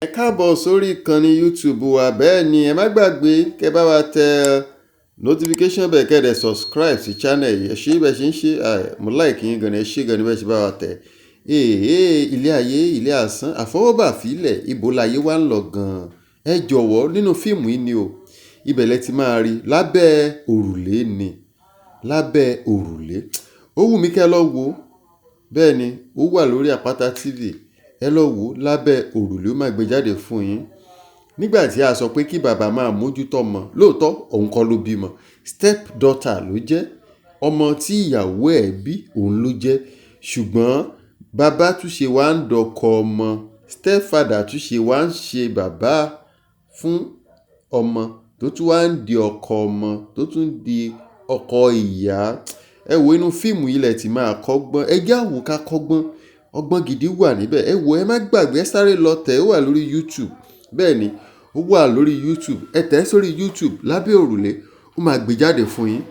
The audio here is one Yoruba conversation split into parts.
Ẹ káàbọ̀ sórí ìkànnì YouTube wa. Bẹ́ẹ̀ ni ẹ má gbàgbé kẹ́ bá wa tẹ notification bell kẹ́ dẹ̀ subscribe sí channel yìí. Ẹ ṣé bẹ́ẹ̀ ṣe ń ṣe, mo like yín gan ni, ẹ ṣé gan ni bẹ́ẹ̀ ṣe bá wa tẹ̀. Ilé ayé ilé asán àfọwọ́bà fílẹ̀ ibo láyé wa ń lọ gan-an. Ẹ jọ̀wọ́ nínú fíìmù yìí ni o, ibẹ̀ lẹ ti máa rí lábẹ́ òrùlé ni, lábẹ́ òrùlé. Ó wù mí kẹ́ lọ wò, bẹ́ẹ̀ ni ó wà lórí Àpáta TV. Ẹ lọ wò lábẹ́ òrùlé, ó máa gbé jáde fún yín. Nígbà tí a sọ pé kí bàbá máa mójútó ọmọ, lóòótọ́ òun kọ́ ló bímọ, step daughter ló jẹ́, ọmọ tí ìyàwó ẹ̀ bí òun ló jẹ́. Ṣùgbọ́n bàbá tún ṣe wá ń dọkọ ọmọ, step father tún ṣe wá ń ṣe bàbá fún ọmọ, tó tún wá ń di ọkọ ọmọ, tó tún di ọkọ ìyá. Ẹ wo inú fíìmù ilẹ̀ tí máa kọ́gbọ́n, ẹ jẹ́ àwò ká kọ́gbọ́n, ọgbọ́n gidi wà níbẹ̀. Ẹ wo, ẹ má gbàgbé, ẹ sáré lọ tẹ̀, ó wà lórí YouTube. Bẹ́ẹ̀ ni ó wà lórí YouTube. Ẹ tẹ̀ sórí YouTube lábẹ́ òrùlé, ó máa gbé jáde fún yín.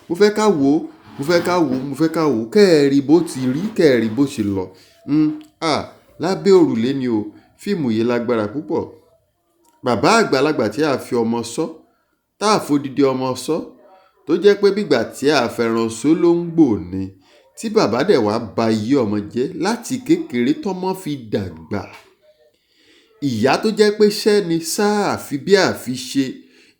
Mo fẹ́ ká wò, mo fẹ́ ká wò, mo fẹ́ ká wò, kẹ́ẹ̀rí bó ti rí, kẹ́ẹ̀rí bó ṣe lọ. Lábẹ́ òrùlé ni o, fíìmù yìí lágbára púpọ̀. Bàbá àgbàlagbà tí a fi ọmọ sọ, tá a fodidi ọmọ sọ, tó jẹ́ pé bígbà tí a fẹ́ràn sólóńgbò ni, tí bàbá dẹ̀ wá ba iye ọmọ jẹ́ láti kékeré tọ́mọ fi dàgbà. Ìyá tó jẹ́ pé ṣẹ́ ni sáà àfi bí àfi ṣe,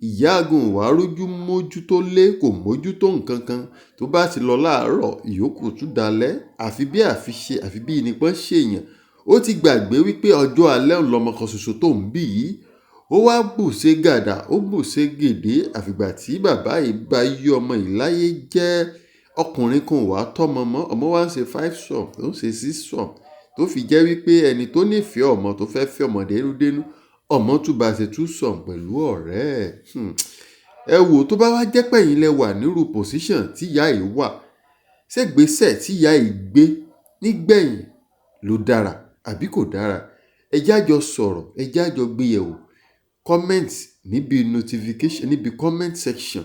ìyá àgùn wà rójú mójú tó lé, kò mójú tó nǹkan kan, tó bá ti lọ láàárọ̀ ìyókù tún dalẹ̀, àfi bí àfi ṣe, àfi bí nìkan ṣèyàn. Ó ti gbàgbé wípé ọjọ́ alẹ́ òun lọmọ kan ṣoṣo tó ń bí yìí. Ó wá bù ṣe gàdà, ó bù ṣe gèdè, àfìgbà tí bàbá yìí bá yí ọmọ yìí láyé jẹ́. Ọkùnrin kan wà tọ́mọ mọ́, ọmọ wa ń ṣe 5 sọ̀m, tó ń ṣe 6 sọ̀m, tó fi jẹ́ wípé ẹni tó nífẹ̀ẹ́ ọmọ, tó fẹ́ fẹ́ ọmọ dénúdénú, ọmọ tún bá ṣe 2 sọ̀m pẹ̀lú ọ̀rẹ́ ẹ̀. Ẹ wò, tó bá wá jẹ́ pẹ̀yìn lẹ wà nírú pòsíṣàn tí ìyá yìí wà, ṣé gbèsè tí ìyá yìí gbé nígbẹ̀yìn ló dára àbí kò dára? Ẹ jájọ sọ̀rọ̀, ẹ jájọ gbéyẹ̀wò. Comment níbi notification, níbi comment section.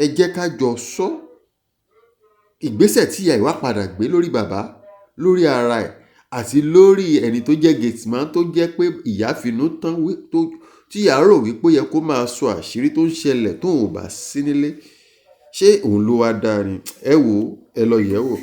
Ẹ jẹ́ ká jọ sọ ìgbésẹ̀ tí ìyá ìwà padà gbé lórí bàbá, lórí ara ẹ̀, àti lórí ẹni tó jẹ́ gateman, tó jẹ́ pé ìyá finú tán, tí ìyá rò wípé ó yẹ kó máa sọ àṣírí tó ń ṣẹlẹ̀ tóun ò bá sí nílé. Ṣé òun ló wá dáa ni? Ẹ wò, ẹ lọ yẹ̀ wò.